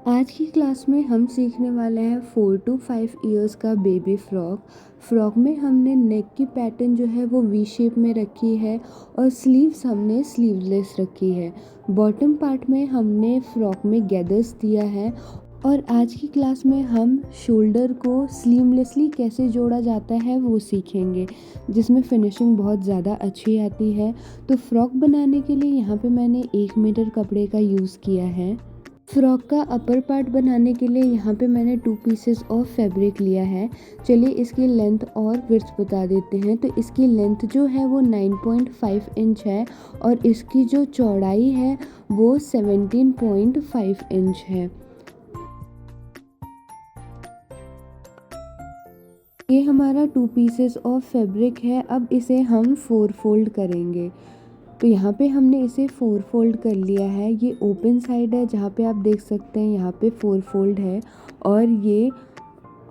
आज की क्लास में हम सीखने वाले हैं 4 to 5 इयर्स का बेबी फ्रॉक में हमने नेक की पैटर्न जो है वो वी शेप में रखी है और स्लीव्स हमने स्लीवलेस रखी है। बॉटम पार्ट में हमने फ्रॉक में गैदर्स दिया है और आज की क्लास में हम शोल्डर को स्लीवलेसली कैसे जोड़ा जाता है वो सीखेंगे, जिसमें फिनिशिंग बहुत ज़्यादा अच्छी आती है। तो फ्रॉक बनाने के लिए यहाँ पे मैंने 1 मीटर कपड़े का यूज़ किया है। फ्रॉक का अपर पार्ट बनाने के लिए यहाँ पे मैंने 2 पीसेस ऑफ फैब्रिक लिया है। चलिए इसकी लेंथ और विड्थ बता देते हैं। तो इसकी लेंथ जो है वो 9.5 इंच है और इसकी जो चौड़ाई है वो 17.5 इंच है। ये हमारा 2 पीसेस ऑफ फैब्रिक है। अब इसे हम 4 फोल्ड करेंगे। तो यहाँ पे हमने इसे 4 फोल्ड कर लिया है। ये ओपन साइड है, जहाँ पे आप देख सकते हैं यहाँ पे 4 फोल्ड है और ये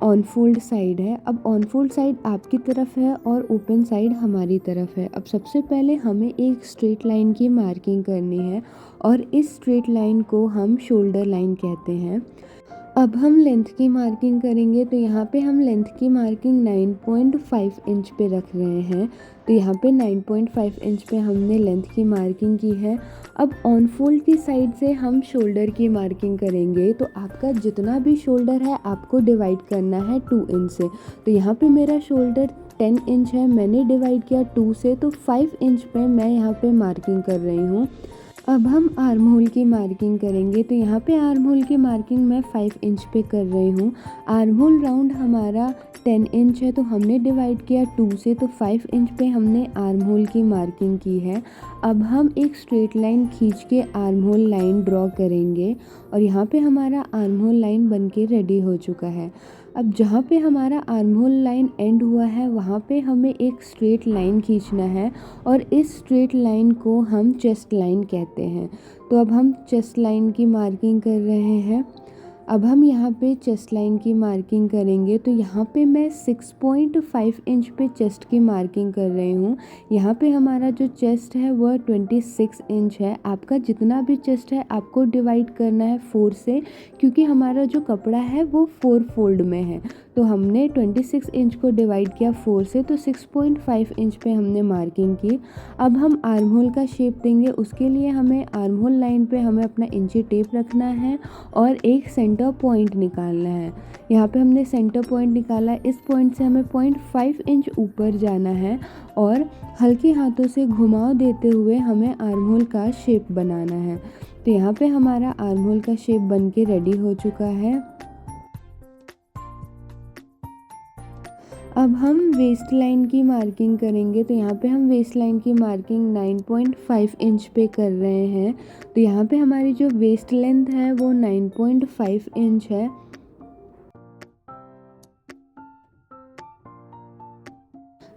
ऑन फोल्ड साइड है। अब ऑन फोल्ड साइड आपकी तरफ है और ओपन साइड हमारी तरफ है। अब सबसे पहले हमें एक स्ट्रेट लाइन की मार्किंग करनी है और इस स्ट्रेट लाइन को हम शोल्डर लाइन कहते हैं। अब हम लेंथ की मार्किंग करेंगे। तो यहाँ पे हम लेंथ की मार्किंग 9.5 इंच पे रख रहे हैं। तो यहाँ पे 9.5 इंच पे हमने लेंथ की मार्किंग की है। अब ऑन फोल्ड की साइड से हम शोल्डर की मार्किंग करेंगे। तो आपका जितना भी शोल्डर है आपको डिवाइड करना है 2 इंच से। तो यहाँ पे मेरा शोल्डर 10 इंच है, मैंने डिवाइड किया 2 से, तो 5 इंच पे मैं यहाँ पे मार्किंग कर रही हूँ। अब हम आर्म होल की मार्किंग करेंगे। तो यहाँ पे आर्म होल की मार्किंग मैं 5 इंच पे कर रही हूँ। आर्म होल राउंड हमारा 10 इंच है, तो हमने डिवाइड किया 2 से, तो 5 इंच पे हमने आर्म होल की मार्किंग की है। अब हम एक स्ट्रेट लाइन खींच के आर्म होल लाइन ड्रॉ करेंगे और यहाँ पे हमारा आर्म होल लाइन बन के रेडी हो चुका है। अब जहाँ पे हमारा आर्म होल लाइन एंड हुआ है वहाँ पे हमें एक स्ट्रेट लाइन खींचना है और इस स्ट्रेट लाइन को हम चेस्ट लाइन कहते हैं। तो अब हम चेस्ट लाइन की मार्किंग कर रहे हैं। अब हम यहाँ पे चेस्ट लाइन की मार्किंग करेंगे। तो यहाँ पे मैं 6.5 इंच पे चेस्ट की मार्किंग कर रही हूँ। यहाँ पे हमारा जो चेस्ट है वह 26 इंच है। आपका जितना भी चेस्ट है आपको डिवाइड करना है 4 से, क्योंकि हमारा जो कपड़ा है वो 4 फोल्ड में है। तो हमने 26 इंच को डिवाइड किया 4 से, तो 6.5 इंच पे हमने मार्किंग की। अब हम आर्म होल का शेप देंगे। उसके लिए हमें आर्म होल लाइन पे हमें अपना इंची टेप रखना है और एक सेंटर पॉइंट निकालना है। यहाँ पे हमने सेंटर पॉइंट निकाला। इस पॉइंट से हमें 0.5 इंच ऊपर जाना है और हल्के हाथों से घुमाव देते हुए हमें आर्म होल का शेप बनाना है। तो यहाँ पे हमारा आर्म होल का शेप बन के रेडी हो चुका है। अब हम वेस्ट लाइन की मार्किंग करेंगे। तो यहाँ पे हम वेस्ट लाइन की मार्किंग 9.5 इंच पे कर रहे हैं। तो यहाँ पे हमारी जो वेस्ट लेंथ है वो 9.5 इंच है।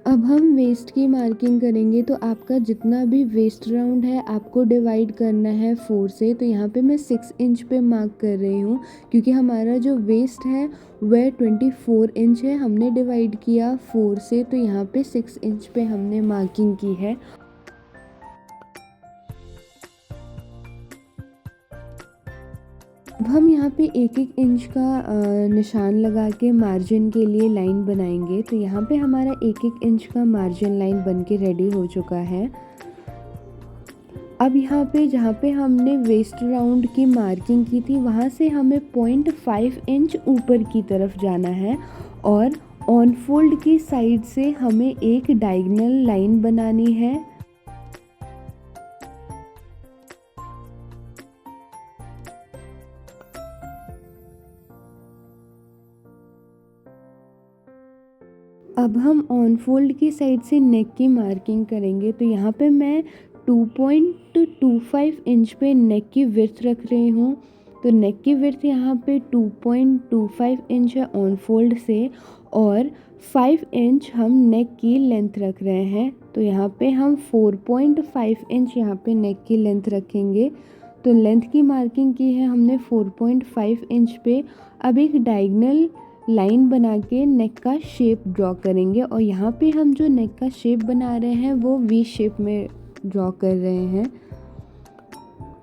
अब हम वेस्ट की मार्किंग करेंगे। तो आपका जितना भी वेस्ट राउंड है आपको डिवाइड करना है 4 से। तो यहाँ पे मैं 6 इंच पे मार्क कर रही हूँ, क्योंकि हमारा जो वेस्ट है वह 24 इंच है। हमने डिवाइड किया 4 से, तो यहाँ पे 6 इंच पे हमने मार्किंग की है। अब हम यहाँ पे एक एक इंच का निशान लगा के मार्जिन के लिए लाइन बनाएंगे। तो यहाँ पे हमारा एक एक इंच का मार्जिन लाइन बन के रेडी हो चुका है। अब यहाँ पे जहाँ पे हमने वेस्ट राउंड की मार्किंग की थी वहाँ से हमें 0.5 इंच ऊपर की तरफ जाना है और ऑन फोल्ड की साइड से हमें एक डायगोनल लाइन बनानी है। अब हम ऑन फोल्ड की साइड से नेक की मार्किंग करेंगे। तो यहाँ पे मैं 2.25 इंच पे नेक की विड्थ रख रही हूँ। तो नेक की विड्थ यहाँ पे 2.25 इंच है ऑन फोल्ड से और 5 इंच हम नेक की लेंथ रख रहे हैं। तो यहाँ पे हम 4.5 इंच यहाँ पे नेक की लेंथ रखेंगे। तो लेंथ की मार्किंग की है हमने 4.5 इंच पे। अब एक डायगोनल लाइन बना के नेक का शेप ड्रॉ करेंगे और यहाँ पे हम जो नेक का शेप बना रहे हैं वो वी शेप में ड्रॉ कर रहे हैं।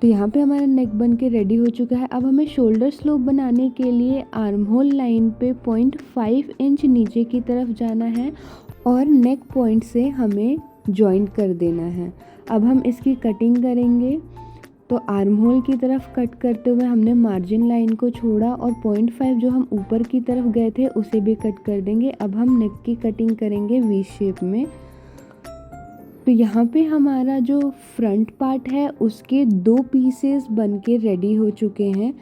तो यहाँ पे हमारा नेक बन के रेडी हो चुका है। अब हमें शोल्डर स्लोप बनाने के लिए आर्म होल लाइन पे 0.5 इंच नीचे की तरफ जाना है और नेक पॉइंट से हमें जॉइंट कर देना है। अब हम इसकी कटिंग करेंगे। तो आर्म होल की तरफ कट करते हुए हमने मार्जिन लाइन को छोड़ा और 0.5 जो हम ऊपर की तरफ गए थे उसे भी कट कर देंगे। अब हम नेक की कटिंग करेंगे वी शेप में। तो यहाँ पे हमारा जो फ्रंट पार्ट है उसके 2 पीसेस बन के रेडी हो चुके हैं।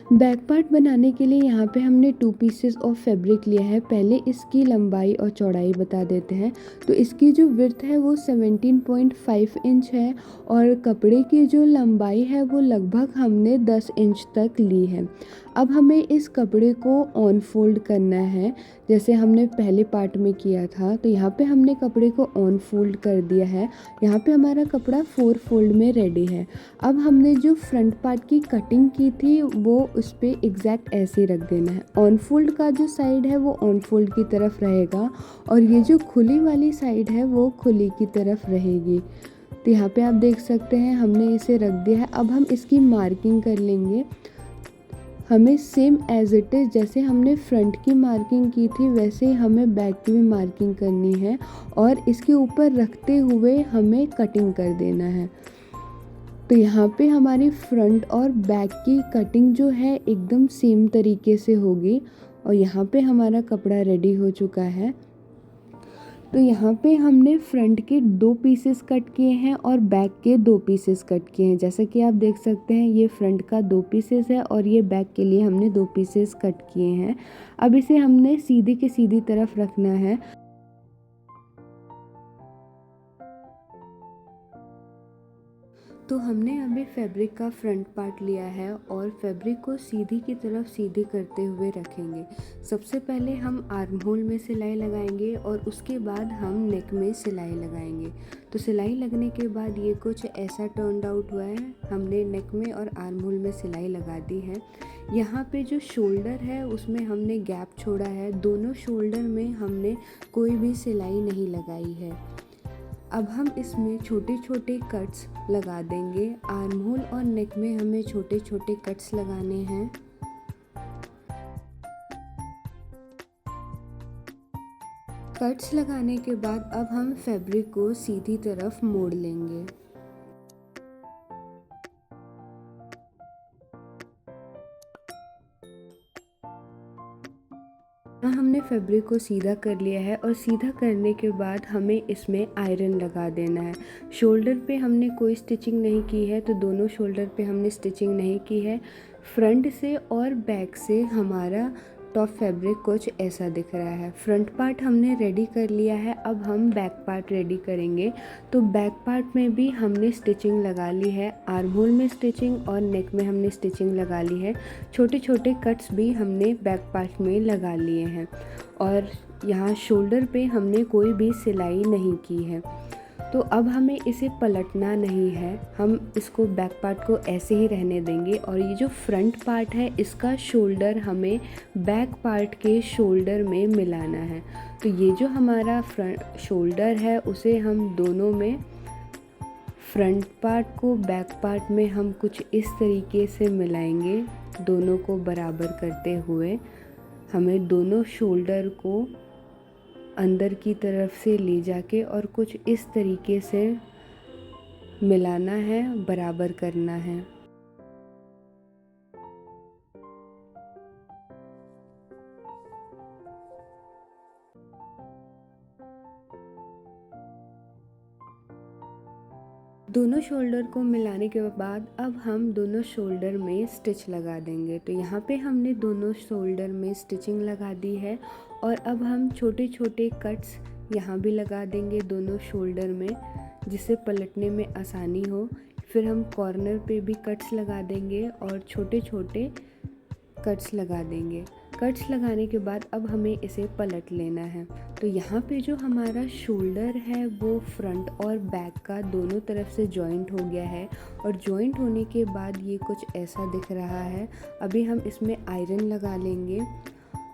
बैक पार्ट बनाने के लिए यहाँ पे हमने 2 पीसेस ऑफ फैब्रिक लिया है। पहले इसकी लंबाई और चौड़ाई बता देते हैं। तो इसकी जो विड्थ है वो 17.5 इंच है और कपड़े की जो लंबाई है वो लगभग हमने 10 इंच तक ली है। अब हमें इस कपड़े को ऑन फोल्ड करना है जैसे हमने पहले पार्ट में किया था। तो यहाँ पे हमने कपड़े को ऑन फोल्ड कर दिया है। यहाँ पे हमारा कपड़ा 4 फोल्ड में रेडी है। अब हमने जो फ्रंट पार्ट की कटिंग की थी वो उस पर एग्जैक्ट ऐसे रख देना है। ऑन फोल्ड का जो साइड है वो ऑन फोल्ड की तरफ रहेगा और ये जो खुली वाली साइड है वो खुली की तरफ रहेगी। तो यहाँ पे आप देख सकते हैं हमने इसे रख दिया है। अब हम इसकी मार्किंग कर लेंगे। हमें सेम एज इट इज़ जैसे हमने फ्रंट की मार्किंग की थी वैसे ही हमें बैक की भी मार्किंग करनी है और इसके ऊपर रखते हुए हमें कटिंग कर देना है। तो यहाँ पे हमारी फ्रंट और बैक की कटिंग जो है एकदम सेम तरीके से होगी और यहाँ पे हमारा कपड़ा रेडी हो चुका है। तो यहाँ पे हमने फ्रंट के 2 पीसेस कट किए हैं और बैक के 2 पीसेस कट किए हैं। जैसा कि आप देख सकते हैं ये फ्रंट का 2 पीसेस है और ये बैक के लिए हमने 2 पीसेस कट किए हैं। अब इसे हमने सीधी के सीधी तरफ रखना है। तो हमने अभी फैब्रिक का फ्रंट पार्ट लिया है और फैब्रिक को सीधी की तरफ सीधी करते हुए रखेंगे। सबसे पहले हम आर्म होल में सिलाई लगाएंगे और उसके बाद हम नेक में सिलाई लगाएंगे। तो सिलाई लगने के बाद ये कुछ ऐसा टर्न आउट हुआ है। हमने नेक में और आर्म होल में सिलाई लगा दी है। यहाँ पे जो शोल्डर है उसमें हमने गैप छोड़ा है। दोनों शोल्डर में हमने कोई भी सिलाई नहीं लगाई है। अब हम इसमें छोटे छोटे कट्स लगा देंगे। आर्म होल और नेक में हमें छोटे छोटे कट्स लगाने हैं। कट्स लगाने के बाद अब हम फैब्रिक को सीधी तरफ मोड़ लेंगे। हमने फैब्रिक को सीधा कर लिया है और सीधा करने के बाद हमें इसमें आयरन लगा देना है। शोल्डर पे हमने कोई स्टिचिंग नहीं की है, तो दोनों शोल्डर पे हमने स्टिचिंग नहीं की है। फ्रंट से और बैक से हमारा टॉप फैब्रिक कुछ ऐसा दिख रहा है। फ्रंट पार्ट हमने रेडी कर लिया है। अब हम बैक पार्ट रेडी करेंगे। तो बैक पार्ट में भी हमने स्टिचिंग लगा ली है। आर्म होल में स्टिचिंग और नेक में हमने स्टिचिंग लगा ली है। छोटे छोटे कट्स भी हमने बैक पार्ट में लगा लिए हैं और यहाँ शोल्डर पे हमने कोई भी सिलाई नहीं की है। तो अब हमें इसे पलटना नहीं है, हम इसको बैक पार्ट को ऐसे ही रहने देंगे और ये जो फ्रंट पार्ट है इसका शोल्डर हमें बैक पार्ट के शोल्डर में मिलाना है। तो ये जो हमारा फ्रंट शोल्डर है उसे हम दोनों में, फ्रंट पार्ट को बैक पार्ट में हम कुछ इस तरीके से मिलाएंगे। दोनों को बराबर करते हुए हमें दोनों शोल्डर को अंदर की तरफ से ले जाके और कुछ इस तरीके से मिलाना है, बराबर करना है। दोनों शोल्डर को मिलाने के बाद अब हम दोनों शोल्डर में स्टिच लगा देंगे। तो यहाँ पे हमने दोनों शोल्डर में स्टिचिंग लगा दी है और अब हम छोटे छोटे कट्स यहाँ भी लगा देंगे दोनों शोल्डर में, जिससे पलटने में आसानी हो। फिर हम कॉर्नर पे भी कट्स लगा देंगे और छोटे छोटे कट्स लगा देंगे। कट्स लगाने के बाद अब हमें इसे पलट लेना है। तो यहाँ पे जो हमारा शोल्डर है वो फ्रंट और बैक का दोनों तरफ से जॉइंट हो गया है और जॉइंट होने के बाद ये कुछ ऐसा दिख रहा है। अभी हम इसमें आयरन लगा लेंगे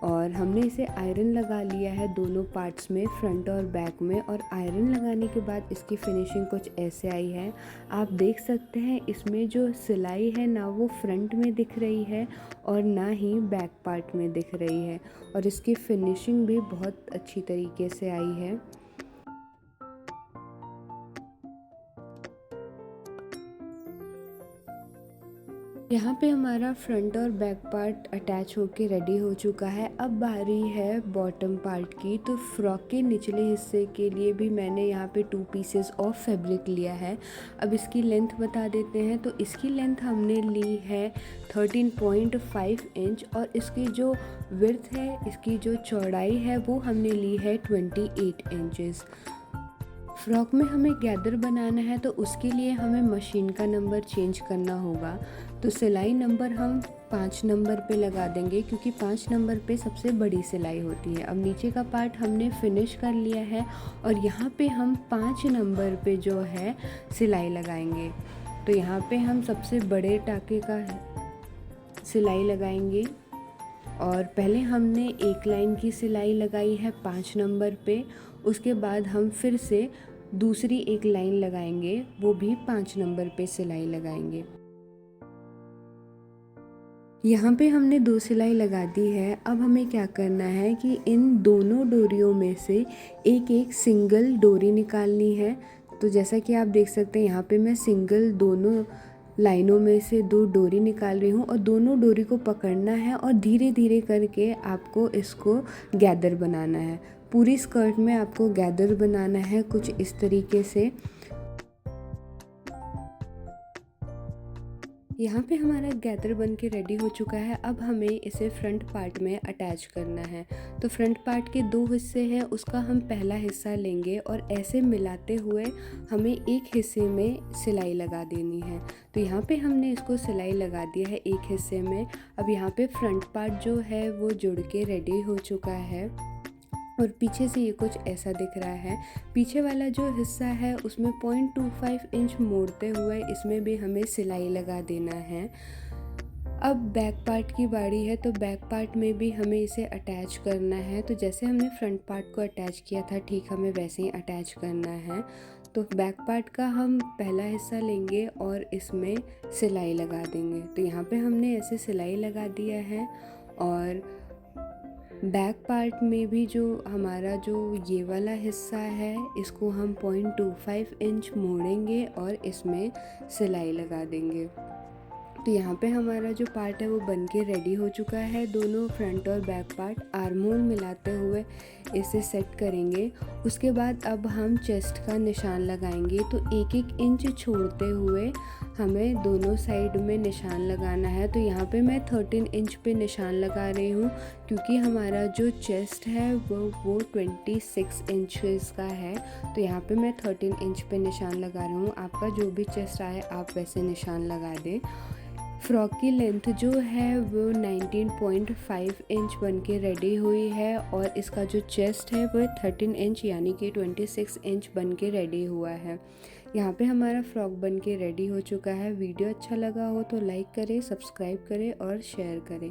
और हमने इसे आयरन लगा लिया है दोनों पार्ट्स में, फ्रंट और बैक में। और आयरन लगाने के बाद इसकी फिनिशिंग कुछ ऐसे आई है। आप देख सकते हैं इसमें जो सिलाई है ना वो फ्रंट में दिख रही है और ना ही बैक पार्ट में दिख रही है, और इसकी फिनिशिंग भी बहुत अच्छी तरीके से आई है। यहाँ पे हमारा फ्रंट और बैक पार्ट अटैच होके रेडी हो चुका है। अब बारी है बॉटम पार्ट की। तो फ्रॉक के निचले हिस्से के लिए भी मैंने यहाँ पे 2 पीसेस ऑफ फैब्रिक लिया है। अब इसकी लेंथ बता देते हैं। तो इसकी लेंथ हमने ली है 13.5 इंच, और इसकी जो विड्थ है, इसकी जो चौड़ाई है वो हमने ली है 28 इंचेस। फ्रॉक में हमें गैदर बनाना है तो उसके लिए हमें मशीन का नंबर चेंज करना होगा। तो सिलाई नंबर हम 5 नंबर पे लगा देंगे, क्योंकि 5 नंबर पे सबसे बड़ी सिलाई होती है। अब नीचे का पार्ट हमने फिनिश कर लिया है और यहाँ पे हम 5 नंबर पे जो है सिलाई लगाएंगे। तो यहाँ पे हम सबसे बड़े टाके का सिलाई लगाएंगे, और पहले हमने एक लाइन की सिलाई लगाई है 5 नंबर पे। उसके बाद हम फिर से दूसरी एक लाइन लगाएंगे, वो भी 5 नंबर पे सिलाई लगाएंगे। यहाँ पे हमने 2 सिलाई लगा दी है। अब हमें क्या करना है कि इन दोनों डोरियों में से एक एक सिंगल डोरी निकालनी है। तो जैसा कि आप देख सकते हैं यहाँ पे मैं सिंगल दोनों लाइनों में से 2 डोरी निकाल रही हूँ, और दोनों डोरी को पकड़ना है और धीरे धीरे करके आपको इसको गैदर बनाना है। पूरी स्कर्ट में आपको गैदर बनाना है कुछ इस तरीके से। यहाँ पे हमारा गैदर बन के रेडी हो चुका है। अब हमें इसे फ्रंट पार्ट में अटैच करना है। तो फ्रंट पार्ट के 2 हिस्से हैं, उसका हम पहला हिस्सा लेंगे और ऐसे मिलाते हुए हमें एक हिस्से में सिलाई लगा देनी है। तो यहाँ पे हमने इसको सिलाई लगा दिया है एक हिस्से में। अब यहाँ पे फ्रंट पार्ट जो है वो जुड़ के रेडी हो चुका है, और पीछे से ये कुछ ऐसा दिख रहा है। पीछे वाला जो हिस्सा है उसमें 0.25 इंच मोड़ते हुए इसमें भी हमें सिलाई लगा देना है। अब बैक पार्ट की बारी है। तो बैक पार्ट में भी हमें इसे अटैच करना है। तो जैसे हमने फ्रंट पार्ट को अटैच किया था ठीक हमें वैसे ही अटैच करना है। तो बैक पार्ट का हम पहला हिस्सा लेंगे और इसमें सिलाई लगा देंगे। तो यहाँ पे हमने ऐसे सिलाई लगा दिया है, और बैक पार्ट में भी जो हमारा जो ये वाला हिस्सा है इसको हम 0.25 इंच मोड़ेंगे और इसमें सिलाई लगा देंगे। तो यहाँ पे हमारा जो पार्ट है वो बन के रेडी हो चुका है। दोनों फ्रंट और बैक पार्ट आर्म होल मिलाते हुए इसे सेट करेंगे। उसके बाद अब हम चेस्ट का निशान लगाएंगे। तो 1-1 इंच छोड़ते हुए हमें दोनों साइड में निशान लगाना है। तो यहाँ पे मैं 13 इंच पे निशान लगा रही हूँ, क्योंकि हमारा जो चेस्ट है वो 26 इंचेस का है। तो यहाँ पे मैं 13 इंच पे निशान लगा रही हूँ। आपका जो भी चेस्ट आए आप वैसे निशान लगा दें। फ्रॉक की लेंथ जो है वो 19.5 इंच बन के रेडी हुई है, और इसका जो चेस्ट है वो 13 इंच यानी कि 26 इंच बन के रेडी हुआ है। यहाँ पे हमारा फ्रॉक बन के रेडी हो चुका है। वीडियो अच्छा लगा हो तो लाइक करें, सब्सक्राइब करें और शेयर करें।